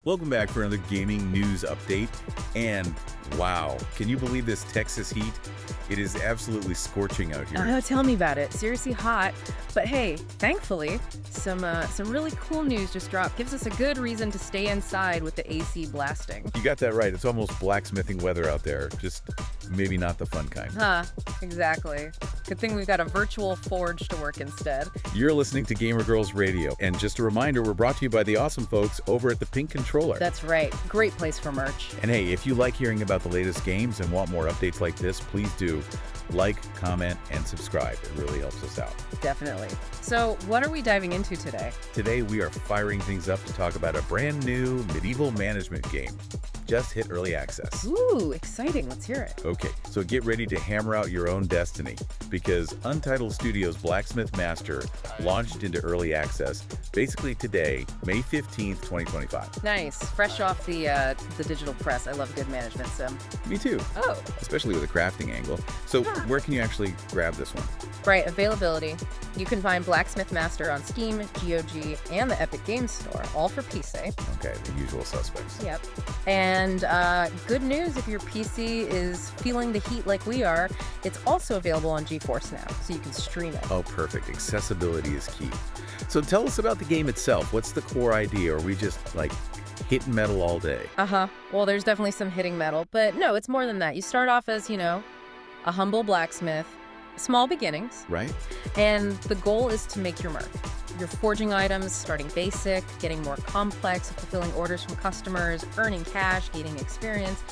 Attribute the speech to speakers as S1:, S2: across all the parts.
S1: Welcome back for another gaming news update. And wow, can you believe this Texas heat? It is absolutely scorching out here.
S2: Oh, tell me about it. Seriously hot. But hey, thankfully, some really cool news just dropped. Gives us a good reason to stay inside with the AC blasting.
S1: You got that right. It's almost blacksmithing weather out there. Just maybe not the fun kind.
S2: Huh, exactly. Good thing we've got a virtual forge to work instead.
S1: You're listening to Gamer Girls Radio. And just a reminder, we're brought to you by the awesome folks over at the Pink Controller.
S2: That's right. Great place for merch.
S1: And hey, if you like hearing about the latest games and want more updates like this, please do like, comment, and subscribe. It really helps us out.
S2: Definitely. So what are we diving into today?
S1: Today, we are firing things up to talk about a brand new medieval management game. Just hit early access.
S2: Ooh, exciting. Let's hear it.
S1: Okay, so get ready to hammer out your own destiny because Untitled Studios' Blacksmith Master launched into early access basically today, May 15th, 2025.
S2: Nice. Fresh off the digital press. I love good management sim.
S1: Me too.
S2: Oh.
S1: Especially with a crafting angle. So where can you actually grab this one?
S2: Right, availability. You can find Blacksmith Master on Steam, GOG, and the Epic Games Store, all for PC.
S1: Okay, the usual suspects.
S2: Yep. And good news, if your PC is feeling the heat like we are, it's also available on GeForce Now, so you can stream it.
S1: Oh, perfect. Accessibility is key. So tell us about the game itself. What's the core idea? Are we just like hitting metal all day?
S2: Well, there's definitely some hitting metal, but no, it's more than that. You start off as, a humble blacksmith, small beginnings.
S1: Right.
S2: And the goal is to make your mark. You're forging items, starting basic, getting more complex, fulfilling orders from customers, earning cash, gaining experience,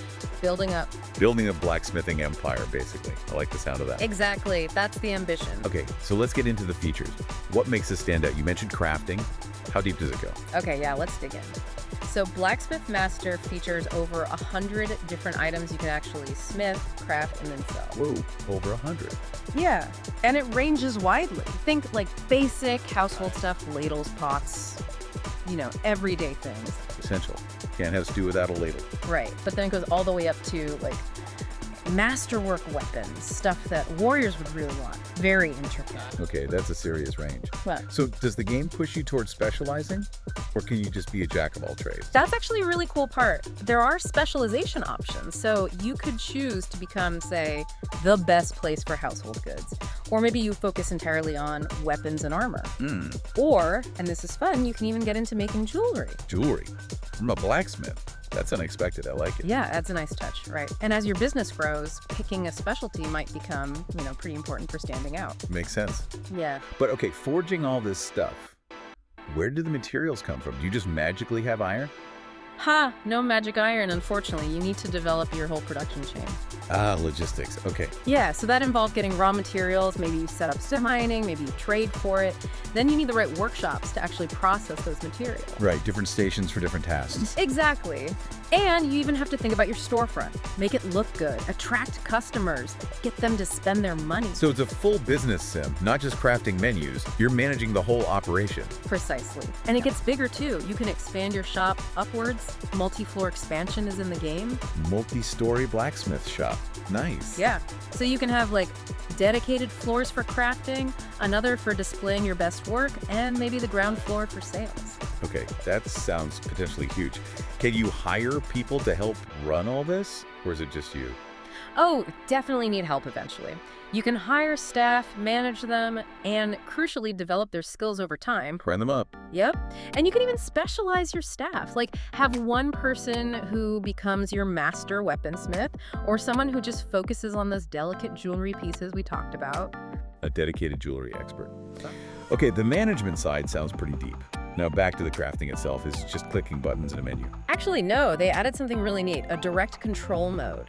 S2: building up.
S1: Building a blacksmithing empire, basically. I like the sound of that.
S2: Exactly. That's the ambition.
S1: Okay, so let's get into the features. What makes this stand out? You mentioned crafting. How deep does it go?
S2: Okay, yeah, let's dig in. So Blacksmith Master features over 100 different items you can actually smith, craft, and then sell.
S1: Whoa, over 100.
S2: Yeah, and it ranges widely. Think like basic household stuff, ladles, pots, everyday things.
S1: Essential. Can't have stew without a ladle.
S2: Right, but then it goes all the way up to like masterwork weapons, stuff that warriors would really want. Very intricate.
S1: Okay, that's a serious range.
S2: What?
S1: So does the game push you towards specializing? Or can you just be a jack of all trades?
S2: That's actually a really cool part. There are specialization options. So you could choose to become, say, the best place for household goods. Or maybe you focus entirely on weapons and armor. Or, and this is fun, you can even get into making jewelry.
S1: Jewelry? From a blacksmith? That's unexpected. I like it.
S2: Yeah, adds a nice touch, right? And as your business grows, picking a specialty might become, pretty important for standing out.
S1: Makes sense.
S2: Yeah.
S1: But okay, forging all this stuff, where do the materials come from? Do you just magically have iron?
S2: No magic iron, unfortunately. You need to develop your whole production chain.
S1: Logistics. Okay.
S2: Yeah, so that involved getting raw materials. Maybe you set up stone mining, maybe you trade for it. Then you need the right workshops to actually process those materials.
S1: Right, different stations for different tasks.
S2: Exactly. And you even have to think about your storefront. Make it look good, attract customers, get them to spend their money.
S1: So it's a full business sim, not just crafting menus. You're managing the whole operation.
S2: Precisely. And it gets bigger too. You can expand your shop upwards. Multi-floor expansion is in the game.
S1: Multi-story blacksmith shop. Nice.
S2: Yeah. So you can have like dedicated floors for crafting, another for displaying your best work, and maybe the ground floor for sales.
S1: Okay, that sounds potentially huge. Can you hire people to help run all this? Or is it just you?
S2: Oh, definitely need help eventually. You can hire staff, manage them, and crucially develop their skills over time.
S1: Train them up.
S2: Yep. And you can even specialize your staff. Like have one person who becomes your master weaponsmith or someone who just focuses on those delicate jewelry pieces we talked about.
S1: A dedicated jewelry expert. Okay, the management side sounds pretty deep. Now back to the crafting itself. Is just clicking buttons in a menu?
S2: Actually, no. They added something really neat, a direct control mode.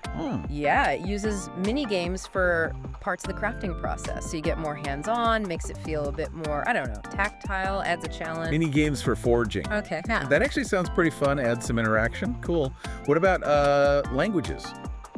S2: Yeah, it uses mini games for parts of the crafting process. So you get more hands-on, makes it feel a bit more, tactile, adds a challenge.
S1: Mini games for forging.
S2: Okay. Yeah.
S1: That actually sounds pretty fun, adds some interaction. Cool. What about languages?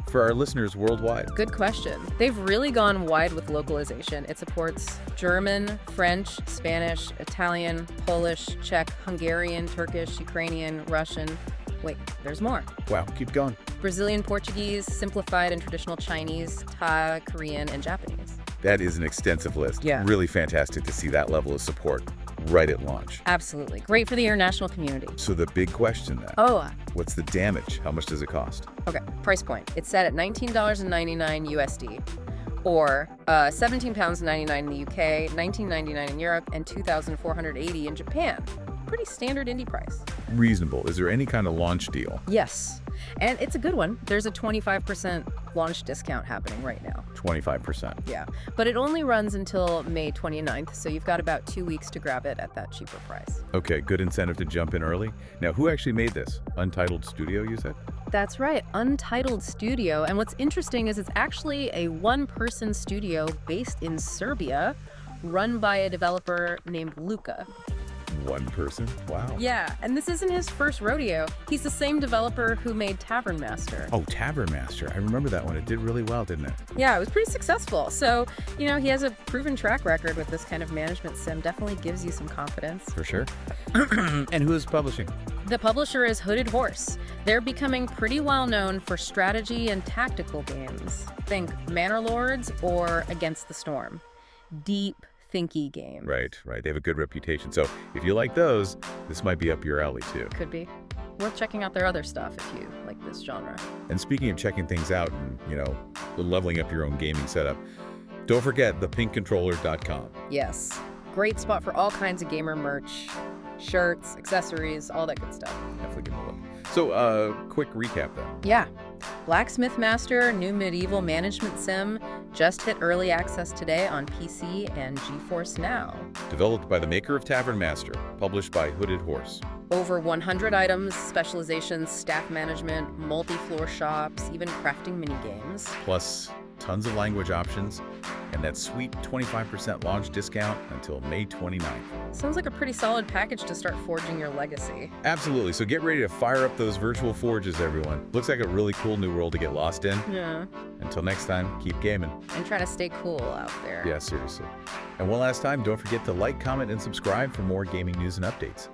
S1: For our listeners worldwide?
S2: Good question. They've really gone wide with localization. It supports German, French, Spanish, Italian, Polish, Czech, Hungarian, Turkish, Ukrainian, Russian. Wait, there's more.
S1: Wow, keep going.
S2: Brazilian Portuguese, simplified and traditional Chinese, Thai, Korean, and Japanese.
S1: That is an extensive list.
S2: Yeah.
S1: Really fantastic to see that level of support. right at launch.
S2: Absolutely. Great for the international community.
S1: So the big question then,
S2: Oh,
S1: what's the damage? How much does it cost?
S2: okay. Price point. It's set at $19.99 USD, or £17.99 in the UK, $19.99 in Europe, and $2,480 in Japan. Pretty standard indie price.
S1: Reasonable. Is there any kind of launch deal?
S2: Yes. And it's a good one. There's a 25% launch discount happening right now.
S1: 25%.
S2: Yeah. But it only runs until May 29th, so you've got about 2 weeks to grab it at that cheaper price.
S1: Okay, good incentive to jump in early. Now, who actually made this? Untitled Studio, you said?
S2: That's right, Untitled Studio. And what's interesting is it's actually a one-person studio based in Serbia, run by a developer named Luka.
S1: One person? Wow.
S2: Yeah, and this isn't his first rodeo. He's the same developer who made Tavern Master.
S1: Oh, Tavern Master. I remember that one. It did really well, didn't it?
S2: Yeah, it was pretty successful. So, he has a proven track record with this kind of management sim. Definitely gives you some confidence.
S1: For sure. And who is publishing?
S2: The publisher is Hooded Horse. They're becoming pretty well known for strategy and tactical games. Think Manor Lords or Against the Storm. Deep, thinky game.
S1: Right. They have a good reputation. So if you like those, this might be up your alley too.
S2: Could be. Worth checking out their other stuff if you like this genre.
S1: And speaking of checking things out and, leveling up your own gaming setup, don't forget thepinkcontroller.com.
S2: Yes. Great spot for all kinds of gamer merch, shirts, accessories, all that good stuff.
S1: Definitely give them a look. So, quick recap then.
S2: Yeah. Blacksmith Master, new medieval management sim, just hit early access today on PC and GeForce Now.
S1: Developed by the maker of Tavern Master, published by Hooded Horse.
S2: Over 100 items, specializations, staff management, multi-floor shops, even crafting minigames.
S1: Plus, tons of language options, and that sweet 25% launch discount until May 29th.
S2: Sounds like a pretty solid package to start forging your legacy.
S1: Absolutely. So get ready to fire up those virtual forges, everyone. Looks like a really cool new world to get lost in.
S2: Yeah.
S1: Until next time, keep gaming.
S2: And try to stay cool out there.
S1: Yeah, seriously. And one last time, don't forget to like, comment, and subscribe for more gaming news and updates.